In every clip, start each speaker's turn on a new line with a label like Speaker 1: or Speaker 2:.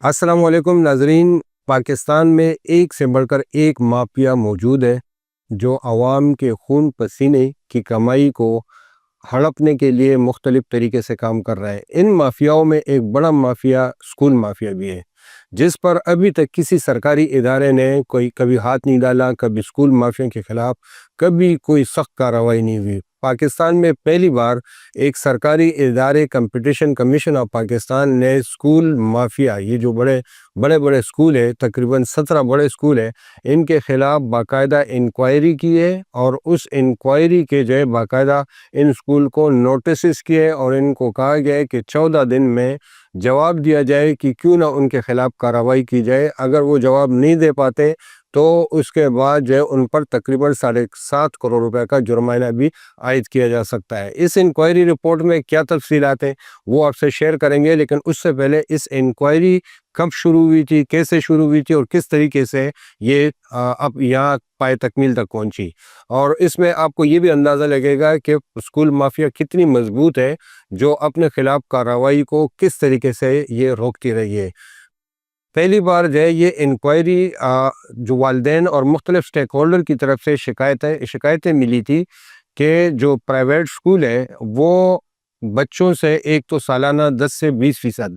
Speaker 1: السلام علیکم ناظرین. پاکستان میں ایک سے بڑھ کر ایک مافیا موجود ہے جو عوام کے خون پسینے کی کمائی کو ہڑپنے کے لیے مختلف طریقے سے کام کر رہا ہے. ان مافیاؤں میں ایک بڑا مافیا اسکول مافیا بھی ہے، جس پر ابھی تک کسی سرکاری ادارے نے کبھی ہاتھ نہیں ڈالا. کبھی اسکول مافیا کے خلاف کبھی کوئی سخت کارروائی نہیں ہوئی. پاکستان میں پہلی بار ایک سرکاری ادارے کمپٹیشن کمیشن آف پاکستان نے اسکول مافیا، یہ جو بڑے بڑے اسکول ہیں، تقریباً 17 بڑے اسکول ہیں، ان کے خلاف باقاعدہ انکوائری کی ہے، اور اس انکوائری کے جو ہے باقاعدہ ان اسکول کو نوٹسز کیے اور ان کو کہا گیا ہے کہ 14 دن میں جواب دیا جائے کہ کیوں نہ ان کے خلاف کارروائی کی جائے. اگر وہ جواب نہیں دے پاتے تو اس کے بعد جو ہے ان پر تقریباً 7.5 کروڑ روپے کا جرمانہ بھی عائد کیا جا سکتا ہے. اس انکوائری رپورٹ میں کیا تفصیلات ہیں وہ آپ سے شیئر کریں گے، لیکن اس سے پہلے اس انکوائری کب شروع ہوئی تھی، کیسے شروع ہوئی تھی، اور کس طریقے سے یہ اب یہاں پائے تکمیل تک پہنچی، اور اس میں آپ کو یہ بھی اندازہ لگے گا کہ اسکول مافیا کتنی مضبوط ہے جو اپنے خلاف کارروائی کو کس طریقے سے یہ روکتی رہی ہے. پہلی بار جو ہے یہ انکوائری جو والدین اور مختلف سٹیک ہولڈر کی طرف سے شکایتیں ملی تھی کہ جو پرائیویٹ اسکول ہے وہ بچوں سے ایک تو سالانہ 10 سے 20%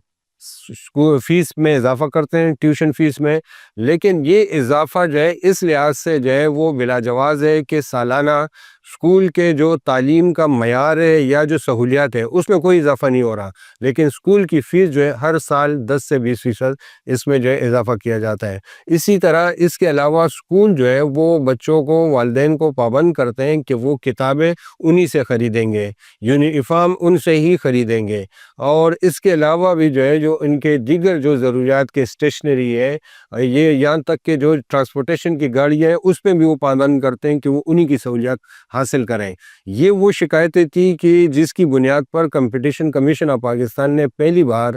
Speaker 1: فیس میں اضافہ کرتے ہیں، ٹیوشن فیس میں، لیکن یہ اضافہ جو ہے اس لحاظ سے جو ہے وہ بلا جواز ہے کہ سالانہ اسکول کے جو تعلیم کا معیار ہے یا جو سہولیات ہے اس میں کوئی اضافہ نہیں ہو رہا، لیکن اسکول کی فیس جو ہے ہر سال 10 سے 20% اس میں جو ہے اضافہ کیا جاتا ہے. اسی طرح اس کے علاوہ اسکول جو ہے وہ بچوں کو، والدین کو پابند کرتے ہیں کہ وہ کتابیں انہی سے خریدیں گے، یونیفارم ان سے ہی خریدیں گے، اور اس کے علاوہ بھی جو ہے جو ان کے دیگر جو ضروریات کے اسٹیشنری ہے، یہ یہاں تک کہ جو ٹرانسپورٹیشن کی گاڑیاں ہیں اس پہ بھی وہ پابند کرتے ہیں کہ وہ انہی کی سہولیات حاصل کریں. یہ وہ شکایتیں تھی کہ جس کی بنیاد پر کمپٹیشن کمیشن آف پاکستان نے پہلی بار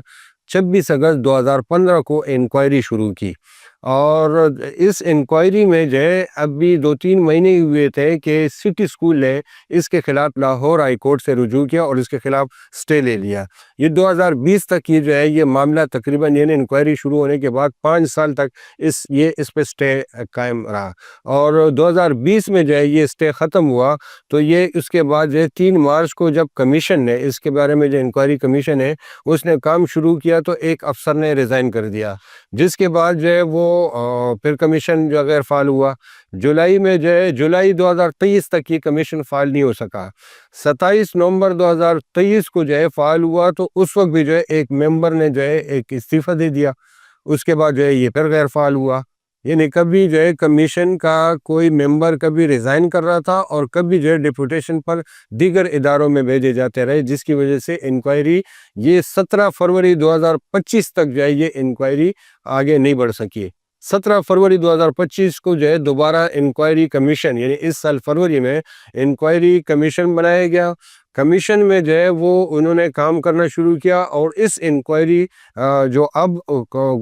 Speaker 1: 26 اگست 2015 کو انکوائری شروع کی، اور اس انکوائری میں جو ہے ابھی 2-3 مہینے ہوئے تھے کہ سٹی اسکول نے اس کے خلاف لاہور ہائی کورٹ سے رجوع کیا اور اس کے خلاف سٹے لے لیا. یہ 2020 تک یہ جو ہے یہ معاملہ تقریباً یعنی انکوائری شروع ہونے کے بعد 5 سال تک اس پہ سٹے قائم رہا، اور 2020 میں جو ہے یہ سٹے ختم ہوا. تو یہ اس کے بعد جو ہے 3 مارچ کو جب کمیشن نے اس کے بارے میں جو انکوائری کمیشن ہے اس نے کام شروع کیا تو ایک افسر نے ریزائن کر دیا، جس کے بعد جو ہے وہ پھر کمیشن جو غیر فعال ہوا. جولائی میں جو ہے جولائی 2023 تک یہ کمیشن فعال نہیں ہو سکا. 27 نومبر 2023 کو جو ہے فعال ہوا تو اس وقت بھی جو ہے ایک ممبر نے جو ہے ایک استعفیٰ دے دیا. اس کے بعد جو ہے یہ پھر غیر فعال ہوا. یعنی کبھی جو ہے کمیشن کا کوئی ممبر کبھی ریزائن کر رہا تھا اور کبھی جو ہے ڈیپوٹیشن پر دیگر اداروں میں بھیجے جاتے رہے، جس کی وجہ سے انکوائری یہ 17 فروری 2025 تک جو ہے یہ انکوائری آگے نہیں بڑھ سکی. 17 فروری 2025 کو جو ہے دوبارہ انکوائری کمیشن، یعنی اس سال فروری میں انکوائری کمیشن بنایا گیا. کمیشن میں جو ہے وہ انہوں نے کام کرنا شروع کیا، اور اس انکوائری جو اب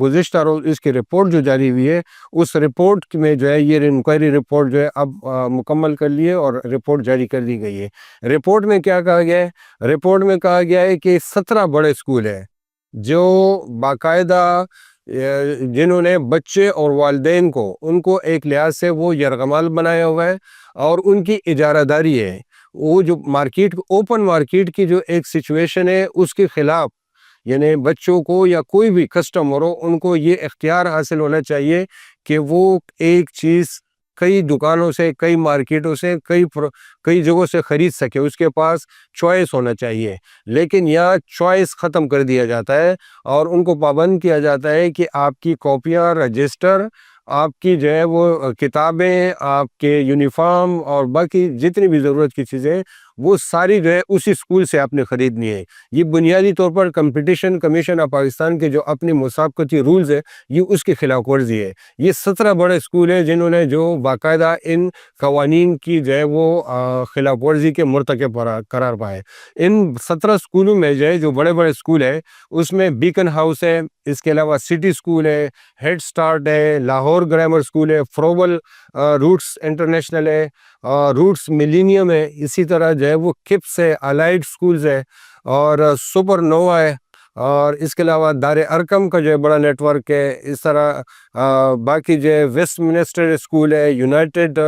Speaker 1: گزشتہ روز اس کی رپورٹ جو جاری ہوئی ہے اس رپورٹ میں جو ہے یہ انکوائری رپورٹ جو ہے اب مکمل کر لی ہے اور رپورٹ جاری کر دی گئی ہے. رپورٹ میں کیا کہا گیا ہے؟ رپورٹ میں کہا گیا ہے کہ 17 بڑے اسکول ہیں جو باقاعدہ جنہوں نے بچے اور والدین کو ان کو ایک لحاظ سے وہ یرغمال بنایا ہوا ہے، اور ان کی اجارہ داری ہے. وہ جو مارکیٹ، اوپن مارکیٹ کی جو ایک سچویشن ہے اس کے خلاف، یعنی بچوں کو یا کوئی بھی کسٹمر ہو ان کو یہ اختیار حاصل ہونا چاہیے کہ وہ ایک چیز کئی دکانوں سے، کئی مارکیٹوں سے، کئی جگہوں سے خرید سکے، اس کے پاس چوائس ہونا چاہیے. لیکن یہاں چوائس ختم کر دیا جاتا ہے اور ان کو پابند کیا جاتا ہے کہ آپ کی کاپیاں، رجسٹر، آپ کی جو ہے وہ کتابیں، آپ کے یونیفارم اور باقی جتنی بھی ضرورت کی چیزیں وہ ساری جو ہے اسی اسکول سے آپ نے خریدنی ہے. یہ بنیادی طور پر کمپٹیشن کمیشن آف پاکستان کے جو اپنی مسابقتی رولز ہے یہ اس کی خلاف ورزی ہے. یہ 17 بڑے اسکول ہیں جنہوں نے جو باقاعدہ ان قوانین کی جو ہے وہ خلاف ورزی کے مرتکب قرار پائے. ان 17 اسکولوں میں جو ہے جو بڑے بڑے اسکول ہیں اس میں بیکن ہاؤس ہے، اس کے علاوہ سٹی اسکول ہے، ہیڈ سٹارٹ ہے، لاہور گرامر اسکول ہے، فروبل روٹس انٹرنیشنل ہے، روٹس ملینیم ہے، اسی طرح جو ہے وہ کپس ہے، الائڈ اسکولز ہے، اور سپر نووا ہے، اور اس کے علاوہ دار ارقم کا جو ہے بڑا نیٹ ورک ہے. اس طرح باقی جو ہے ویسٹ منسٹر اسکول ہے, یونائٹڈ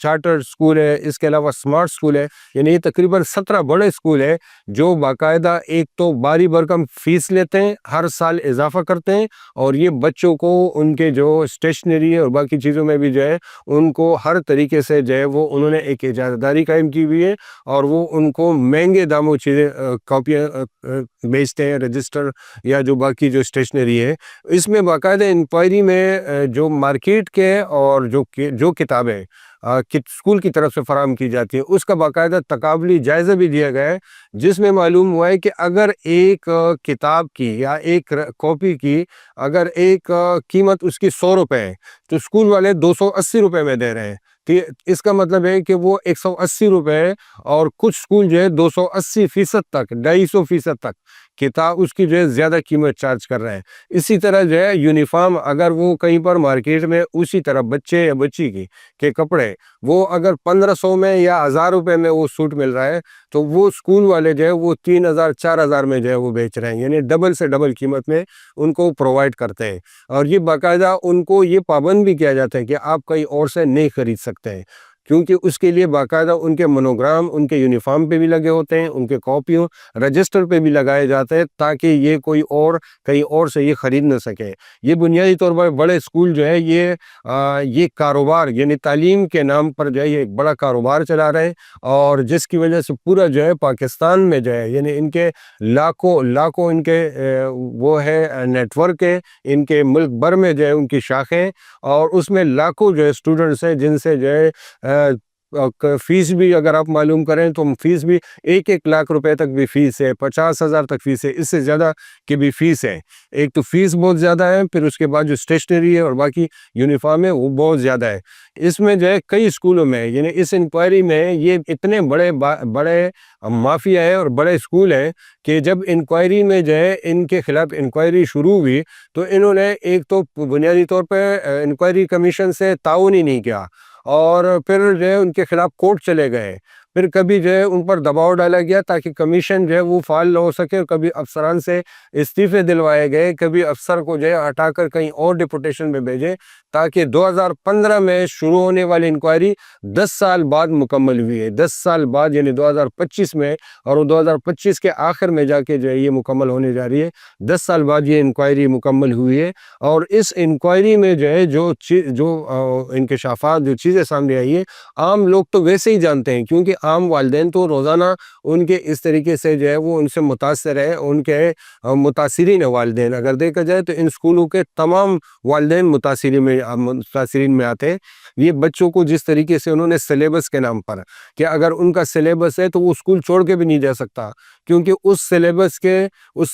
Speaker 1: چارٹر اسکول ہے, اس کے علاوہ اسمارٹ اسکول ہے. یعنی یہ تقریباً 17 بڑے اسکول ہیں جو باقاعدہ ایک تو باری برکم فیس لیتے ہیں, ہر سال اضافہ کرتے ہیں, اور یہ بچوں کو ان کے جو اسٹیشنری ہے اور باقی چیزوں میں بھی جو ہے ان کو ہر طریقے سے جو ہے وہ انہوں نے ایک اجازت داری قائم کی ہوئی ہے, اور وہ ان کو مہنگے داموں چیزیں کاپیاں بیچتے ہیں, رجسٹر یا جو باقی جو اسٹیشنری ہے. اس میں باقاعدہ انکوائری میں جو مارکیٹ کے اور جو کتابیں اسکول کی طرف سے فراہم کی جاتی ہیں اس کا باقاعدہ تقابلی جائزہ بھی دیا گیا ہے, جس میں معلوم ہوا ہے کہ اگر ایک کتاب کی یا ایک کاپی کی اگر ایک قیمت اس کی 100 روپے ہے تو اسکول والے 280 روپے میں دے رہے ہیں. اس کا مطلب ہے کہ وہ 180 روپے, اور کچھ اسکول جو ہے 280% تک 250% تک کتاب اس کی جو ہے زیادہ قیمت چارج کر رہے ہیں. اسی طرح جو ہے یونیفارم اگر وہ کہیں پر مارکیٹ میں اسی طرح بچے یا بچی کے کپڑے وہ اگر 1500 میں یا 1000 روپے میں وہ سوٹ مل رہا ہے تو وہ اسکول والے جو ہے وہ 3000 4000 میں جو ہے وہ بیچ رہے ہیں, یعنی ڈبل سے ڈبل قیمت میں ان کو پرووائڈ کرتے ہیں. اور یہ باقاعدہ ان کو یہ پابند بھی کیا جاتا ہے کہ آپ کہیں اور سے نہیں خرید سکتے ہیں, کیونکہ اس کے لیے باقاعدہ ان کے مونوگرام ان کے یونیفارم پہ بھی لگے ہوتے ہیں, ان کے کاپیوں رجسٹر پہ بھی لگائے جاتے ہیں تاکہ یہ کوئی اور کہیں اور سے یہ خرید نہ سکے. یہ بنیادی طور پر بڑے اسکول جو ہے یہ کاروبار یعنی تعلیم کے نام پر جو ہے یہ ایک بڑا کاروبار چلا رہے ہیں, اور جس کی وجہ سے پورا جو ہے پاکستان میں جو ہے یعنی ان کے لاکھوں ان کے وہ ہے نیٹ ورک ہے, ان کے ملک بھر میں جو ہے ان کی شاخیں, اور اس میں لاکھوں جو ہے اسٹوڈنٹس ہیں جن سے جو ہے فیس بھی اگر آپ معلوم کریں تو فیس بھی 1 لاکھ روپے تک بھی فیس ہے, 50,000 تک فیس ہے, اس سے زیادہ کی بھی فیس ہے. ایک تو فیس بہت زیادہ ہے, پھر اس کے بعد جو اسٹیشنری ہے اور باقی یونیفارم ہے وہ بہت زیادہ ہے. اس میں جو ہے کئی اسکولوں میں یعنی اس انکوائری میں یہ اتنے بڑے مافیا ہے اور بڑے اسکول ہیں کہ جب انکوائری میں جو ہے ان کے خلاف انکوائری شروع ہوئی تو انہوں نے ایک تو بنیادی طور پہ انکوائری کمیشن سے تعاون ہی نہیں کیا, اور پھر جو ہے ان کے خلاف کورٹ چلے گئے. پھر کبھی جو ہے ان پر دباؤ ڈالا گیا تاکہ کمیشن جو ہے وہ فعال نہ ہو سکے, اور کبھی افسران سے استعفے دلوائے گئے, کبھی افسر کو جو ہے ہٹا کر کہیں اور ڈپوٹیشن میں بھیجے تاکہ 2015 میں شروع ہونے والی انکوائری 10 سال بعد مکمل ہوئی ہے. 10 سال بعد یعنی 2025 میں, اور وہ 2025 کے آخر میں جا کے جو ہے یہ مکمل ہونے جا رہی ہے. 10 سال بعد یہ انکوائری مکمل ہوئی ہے, اور اس انکوائری میں جو ہے جو انکشافات جو چیزیں سامنے آئی ہیں عام لوگ تو ویسے ہی جانتے ہیں, کیونکہ عام والدین تو روزانہ ان کے اس طریقے سے جو ہے وہ ان سے متاثر ہے. ان کے متاثرین والدین اگر دیکھا جائے تو ان اسکولوں کے تمام والدین متاثرین میں آتے ہیں. یہ بچوں کو جس طریقے سے انہوں نے سلیبس کے نام پر کہ اگر ان کا سلیبس ہے تو وہ اسکول چھوڑ کے بھی نہیں جا سکتا, کیونکہ اس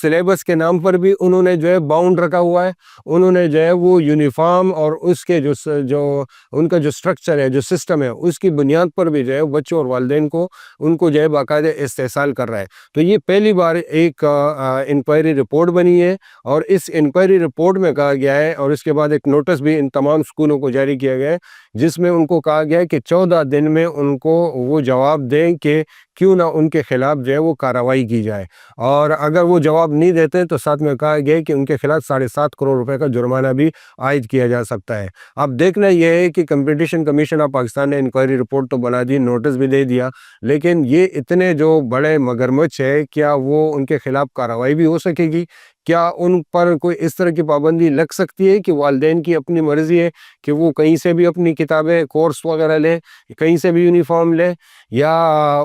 Speaker 1: سلیبس کے نام پر بھی انہوں نے جو ہے باؤنڈ رکھا ہوا ہے. انہوں نے جو ہے وہ یونیفارم اور اس کے جو ان کا جو سٹرکچر ہے جو سسٹم ہے اس کی بنیاد پر بھی جو ہے بچوں اور والدین کو ان کو جو ہے باقاعدہ استحصال کر رہا ہے. تو یہ پہلی بار ایک انکوائری رپورٹ بنی ہے, اور اس انکوائری رپورٹ میں کہا گیا ہے, اور اس کے بعد ایک نوٹس بھی ان تمام اسکولوں کو جاری کیا گیا ہے جس میں ان کو کہا گیا ہے کہ 14 دن میں ان کو وہ جواب دیں کہ کیوں نہ ان کے خلاف جو ہے وہ کارروائی کی جائے, اور اگر وہ جواب نہیں دیتے تو ساتھ میں کہا گیا کہ ان کے خلاف 7.5 کروڑ روپے کا جرمانہ بھی عائد کیا جا سکتا ہے. اب دیکھنا یہ ہے کہ کمپٹیشن کمیشن آف پاکستان نے انکوائری رپورٹ تو بنا دی, نوٹس بھی دے دیا, لیکن یہ اتنے جو بڑے مگرمچھ ہے کیا وہ ان کے خلاف کارروائی بھی ہو سکے گی؟ کیا ان پر کوئی اس طرح کی پابندی لگ سکتی ہے کہ والدین کی اپنی مرضی ہے کہ وہ کہیں سے بھی اپنی کتابیں کورس وغیرہ لیں, کہیں سے بھی یونیفارم لیں, یا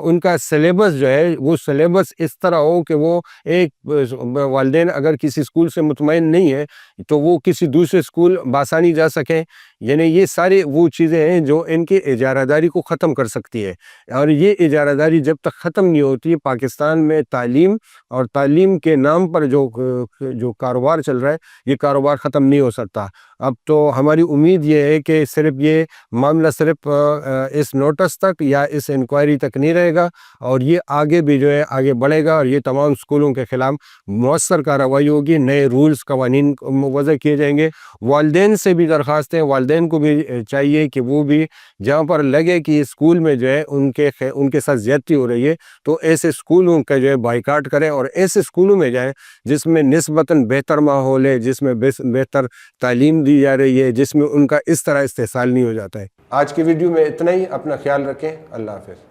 Speaker 1: ان کا سلیبس جو ہے وہ سلیبس اس طرح ہو کہ وہ ایک والدین اگر کسی اسکول سے مطمئن نہیں ہے تو وہ کسی دوسرے اسکول بآسانی جا سکیں؟ یعنی یہ ساری وہ چیزیں ہیں جو ان کی اجارہ داری کو ختم کر سکتی ہے, اور یہ اجارہ داری جب تک ختم نہیں ہوتی پاکستان میں تعلیم اور تعلیم کے نام پر جو جو کاروبار چل رہا ہے یہ کاروبار ختم نہیں ہو سکتا۔ اب تو ہماری امید یہ ہے کہ صرف یہ معاملہ صرف اس نوٹس تک یا اس انکوائری تک نہیں رہے گا، اور یہ آگے بھی جو ہے آگے بڑھے گا، اور یہ تمام اسکولوں کے خلاف مؤثر کارروائی ہوگی، نئے رولز قوانین وضع کیے جائیں گے۔ والدین سے بھی درخواست ہے، والدین کو بھی چاہیے کہ وہ بھی جہاں پر لگے کہ اسکول میں جو ہے ان کے ساتھ زیادتی ہو رہی ہے تو ایسے اسکولوں کا جو ہے بائیکاٹ کریں، اور ایسے اسکولوں میں جائیں جس میں نسبتاً بہتر ماحول ہے، جس میں بہتر تعلیم دی جا رہی ہے، جس میں ان کا اس طرح استحصال نہیں ہو جاتا ہے۔ آج کی ویڈیو میں اتنا ہی، اپنا خیال رکھیں، اللہ حافظ۔